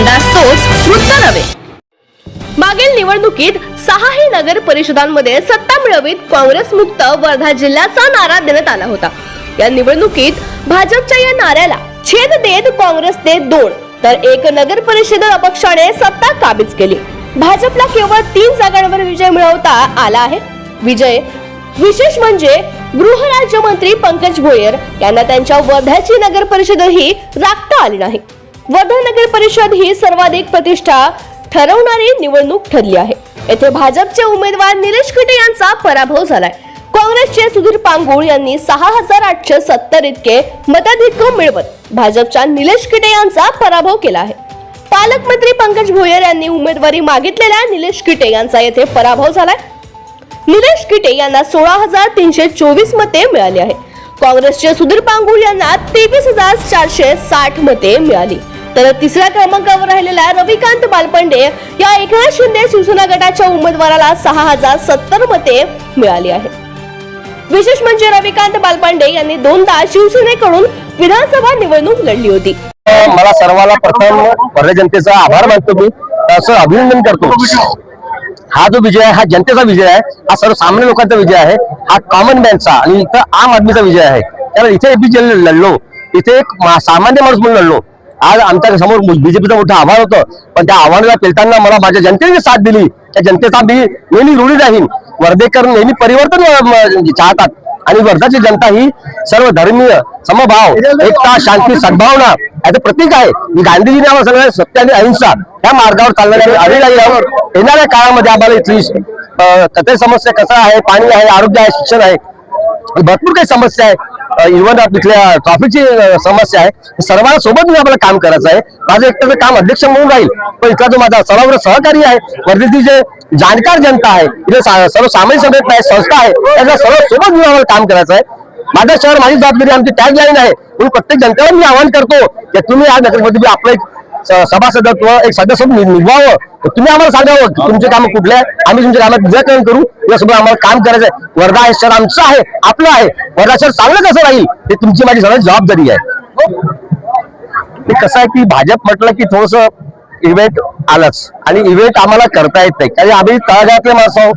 नास्तोच वृत्त नव्हे। मागील निवडणुकीत 6ही नगर परिषदांमध्ये सत्ता मिळवीत काँग्रेस मुक्त वर्धा जिल्ह्याचा नारा देण्यात आला होता। या निवडणुकीत भाजपच्या या नाऱ्याला छेद देत काँग्रेसने 2 तर 1 नगर परिषद अपक्षाने सत्ता काबीज केली। भाजपला केवळ 3 जागांवर विजय मिळवता आला आहे। विशेष म्हणजे गृहराज्यमंत्री पंकज भोयर यांना त्यांच्या वर्ध्याची नगर परिषदही राखता आली नाही। वर्धा नगर परिषद ही सर्वाधिक प्रतिष्ठा ठरवणारी निवडणूक ठरली आहे। येथे भाजपचे उमेदवार निलेश किटे यांचा पराभव झालाय। काँग्रेसचे सुधीर पांगुळ यांनी 6870 इतके मताधिक्य मिळवत भाजपच्या निलेश किटे यांचा पराभव केला आहे। पालकमंत्री पंकज भोयर यांनी उमेदवारी मागितलेल्या निलेश किटे यांचा येथे पराभव झालाय। निलेश किटे यांना 16324 मते मिळाली आहे। काँग्रेसचे सुधीर पांगुळ यांना 23460 मते मिळाली, तर तिसऱ्या क्रमांकावर राहिलेल्या रविकांत बालपंडे या एकनाथ शिंदे शिवसेना गटाच्या उमेदवाराला 6070 मते मिळाली आहे। विशेष म्हणजे रविकांत बालपंडे यांनी 2दा शिवसेनेकडून विधानसभा निवडणूक लढली होती। मला सर्वांना प्रथम वर्धा जनतेचा आभार मानतो, मी असं अभिनंदन करतो। हा जो विजय आहे हा जनतेचा विजय आहे, हा सर्वसामान्य लोकांचा विजय आहे, हा कॉमन मॅनचा आणि इथं आम आदमीचा विजय आहे। कारण इथे लढलो, इथे एक सामान्य माणूस म्हणून लढलो। आज आमच्या समोर बीजेपीचं मोठं आव्हान होतं, पण त्या आव्हानाला पेलताना मला माझ्या जनतेने साथ दिली। त्या जनतेचा मी नेहमी ऋणी राहीन। वर्धेकर नेहमी परिवर्तन चाहतात आणि वर्धाची जनता ही सर्व धर्मीय समभाव, एकता, शांती, सद्भावना याचं प्रतीक आहे। गांधीजींनी आम्हाला सांगितलं सत्य आणि अहिंसा या मार्गावर चालणाऱ्या येणाऱ्या काळामध्ये आम्हाला इथली कचरा समस्या कसा आहे, पाणी आहे, आरोग्य आहे, शिक्षण आहे, भरपूर काही समस्या आहे, इव्हन तिथल्या ट्रॉफिकची समस्या आहे, सर्वांना सोबत आम्हाला काम करायचं आहे। माझं एकट्याचं काम अध्यक्ष म्हणून राहील, पण इथला जो माझा सर्व सहकारी आहे, वर्धेची जे जाणकार जनता आहे, इथे सर्व सामाजिक संघटना आहे, संस्था आहे, त्याच्या सर्व सोबत आम्हाला काम करायचं आहे। माझं शहर माझी जबाबदारी आमची टॅगलाईन आहे, म्हणून प्रत्येक जनतेला मी आवाहन करतो की तुम्ही या नगरमध्ये आपलं एक सभासदत्व, एक सदस्य निभवावं। तुम्ही आम्हाला सांगावं तुमचे काम कुठले आहे, आम्ही तुमच्या कामात निराकरण करू, यासोबत आम्हाला काम करायचं आहे। वर्धा हे शहर आमचं आहे, आपलं आहे। वर्धा शहर चांगलं कसं राहील हे तुमची माझी सगळी जबाबदारी आहे। हे कसं आहे की भाजप म्हटलं की थोडस इव्हेंट आलंच, आणि इव्हेंट आम्हाला करता येत नाही, कारण आम्ही तळागाळातले माणसं आहोत,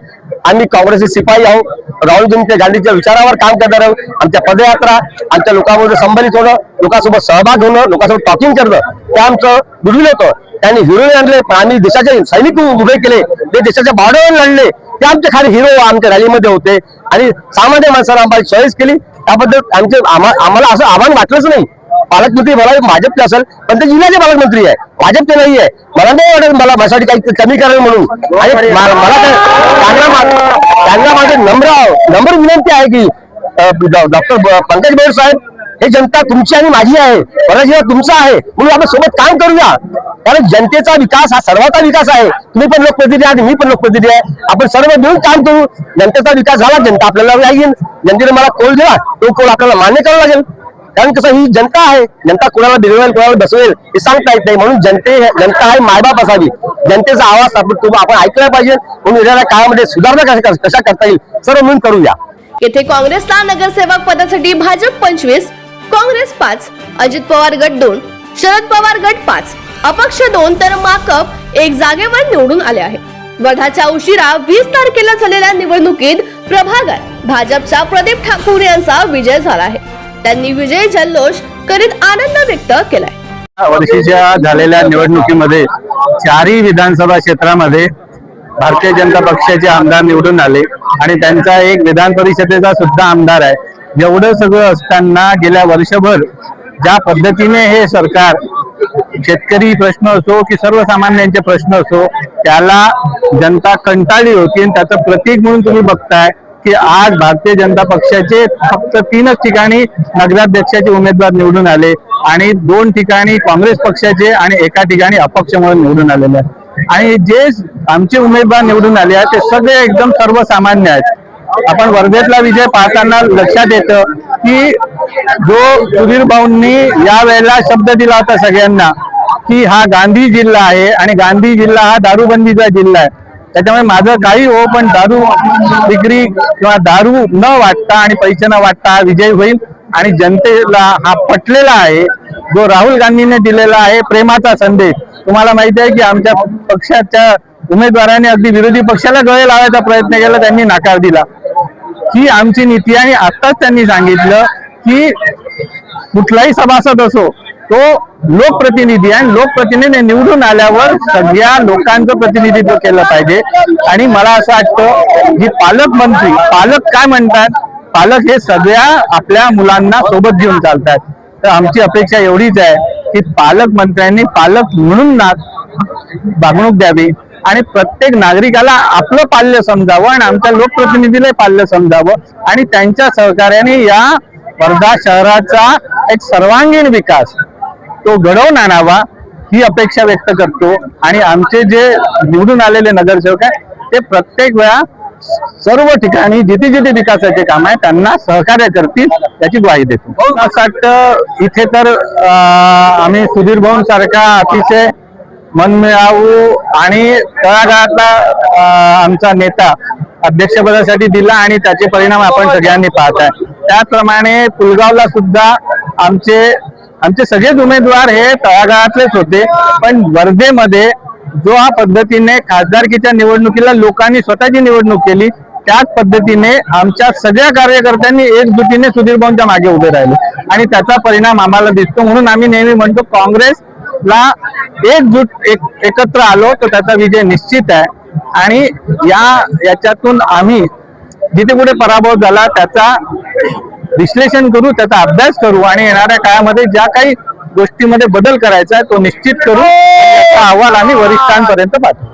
आम्ही काँग्रेसचे सिपाही आहोत, राहुल गांधीच्या विचारावर काम करणार आहोत। आमच्या पदयात्रा, आमच्या लोकांमध्ये संबंधित होणं, लोकांसोबत सहभाग होणं, लोकांसोबत टॉकिंग करणं, ते आमचं दुर्मिळ होतं। त्यांनी हिरो आणले, आम्ही देशाचे सैनिक उभे केले, ते देशाच्या बॉर्डरवर लढले, ते आमचे खाली हिरो आमच्या रॅलीमध्ये होते, आणि सामान्य माणसाला आम्हाला चॉईस केली। त्याबद्दल आम्हाला असं आव्हान वाटलंच नाही। पालकमंत्री मला भाजपचे असेल, पण ते जिल्ह्याचे पालकमंत्री आहे, भाजपचे नाही आहे। मला नाही वाटत मला माझ्यासाठी काही कमी करायला म्हणून, आणि त्यांना माझे नम्र विनंती आहे की डॉक्टर पंकज भोयर साहेब, हे जनता तुमची आणि माझी आहे, वर्धा जिल्हा तुमचा आहे, म्हणून आपण सोबत काम करूया। कारण जनतेचा विकास हा सर्वांचा विकास आहे। तुम्ही पण लोकप्रतिनिधी आहे, मी पण लोकप्रतिनिधी आहे, आपण सर्व मिळून काम करू। जनतेचा विकास झाला, जनता आपल्याला येईल, जनतेने मला कोल दिला, तो कोल आपल्याला मान्य करावा लागेल। कारण कसं ही जनता आहे, जनता कोणाला बिघडवेल कोणाला बसवेल हे सांगता येत नाही, म्हणून जनता आहे मायबाप असावी, जनतेचा आवाज आपण ऐकला पाहिजे। म्हणून येणाऱ्या काळामध्ये सुधारणा कशा करता येईल सर्व मिळून करूया। येथे काँग्रेसला नगरसेवक पदासाठी भाजप 25, काँग्रेस 5, अजित पवार गट 2, शरद पवार गट 5, अपक्ष 2 तर माकप 1 जागेवर निवडून आले आहे। वर्धाच्या उशिरा 20 तारखेला झालेल्या निवडणुकीत प्रभागात भाजपच्या प्रदीप ठाकूर यांचा विजय झाला आहे। त्यांनी विजय जल्लोष करीत आनंद व्यक्त केलाय। वर्षीच्या झालेल्या निवडणुकीमध्ये 4ही विधानसभा क्षेत्रामध्ये भारतीय जनता पक्षाचे आमदार निवडून आले, आणि त्यांचा एक विधान परिषदेचा सुद्धा आमदार आहे। एवढं सगळं असताना गेल्या वर्षभर ज्या पद्धतीने हे सरकार शेतकरी प्रश्न असो की सर्वसामान्यांचे प्रश्न असो त्याला जनता कंटाळली होती, आणि त्याचं प्रतीक म्हणून तुम्ही बघताय की आज भारतीय जनता पक्षाचे फक्त 3च ठिकाणी नगराध्यक्षाचे उमेदवार निवडून आले, आणि 2 ठिकाणी काँग्रेस पक्षाचे आणि 1 ठिकाणी अपक्ष म्हणून निवडून आलेले आहेत। आणि जे आमचे उमेदवार निवडून आले आहेत ते सगळे एकदम सर्वसामान्य आहेत। आपण वर्धेतला विजय पाहताना लक्षात येतं की जो सुधीर भाऊंनी यावेळेला शब्द दिला होता सगळ्यांना की हा गांधी जिल्हा आहे, आणि गांधी जिल्हा हा दारूबंदीचा जिल्हा आहे, त्याच्यामुळे माझं काही हो, पण दारू विक्री किंवा दारू न वाटता आणि पैसे न वाटता हा विजय होईल आणि जनतेला हा पटलेला आहे, जो राहुल गांधींनी दिलेला आहे प्रेमाचा संदेश. तुम्हाला माहिती आहे की आमच्या पक्षाच्या उमेदवारांनी अगदी विरोधी पक्षाला गळे लावायचा प्रयत्न केला, त्यांनी नकार दिला. ही आमची नीती आहे. आणि आताच त्यांनी सांगितलं की कुठलाही सभासद असो तो लोकप्रतिनिधी आहे, लोकप्रतिनिधी निवडून आल्यावर सगळ्या लोकांचं प्रतिनिधित्व केलं पाहिजे. आणि मला असं वाटतं की पालक काय म्हणतात, पालक हे सगळ्या आपल्या मुलांना सोबत घेऊन चालतात. तर आमची अपेक्षा एवढीच आहे की पालकमंत्र्यांनी पालक म्हणून वागणूक द्यावी आणि प्रत्येक नागरिकाला आपलं पाल्य समजावं आणि आमच्या लोकप्रतिनिधीला पाल्य समजावं आणि त्यांच्या सहकार्याने या वर्धा शहराचा एक सर्वांगीण विकास तो घडवून आणावा ही अपेक्षा व्यक्त करतो. आणि आमचे जे निवडून आलेले नगरसेवक आहे ते प्रत्येक वेळा सर्व ठिकाणी जिथे जिथे विकासाचे काम आहे त्यांना सहकार्य करतील याची ग्वाही देतो. असं वाटतं इथे तर आम्ही सुधीर भाऊ सारखा अतिशय मनमिळावू आणि तळागाळातला आमचा नेता अध्यक्षपदासाठी दिला आणि त्याचे परिणाम आपण सगळ्यांनी पाहत आहे. त्याचप्रमाणे पुलगावला सुद्धा आमचे सगळेच उमेदवार हे तळागाळातलेच होते, पण वर्धेमध्ये जो हा पद्धतीने खासदारकीच्या निवडणुकीला लोकांनी स्वतःची निवडणूक केली त्याच पद्धतीने आमच्या सगळ्या कार्यकर्त्यांनी एकजुटीने सुधीर भाऊंच्या मागे उभे राहिले आणि त्याचा परिणाम आम्हाला दिसतो. म्हणून आम्ही नेहमी म्हणतो काँग्रेसला एकत्र आलो तर त्याचा विजय निश्चित आहे. आणि याच्यातून आम्ही जिथे कुठे पराभव झाला त्याचा विश्लेषण करू, त्याचा अभ्यास करू आणि येणाऱ्या काळामध्ये ज्या काही गोष्टीमध्ये बदल करायचा आहे तो निश्चित करू. याचा अहवाल आम्ही वरिष्ठांपर्यंत पाठवू.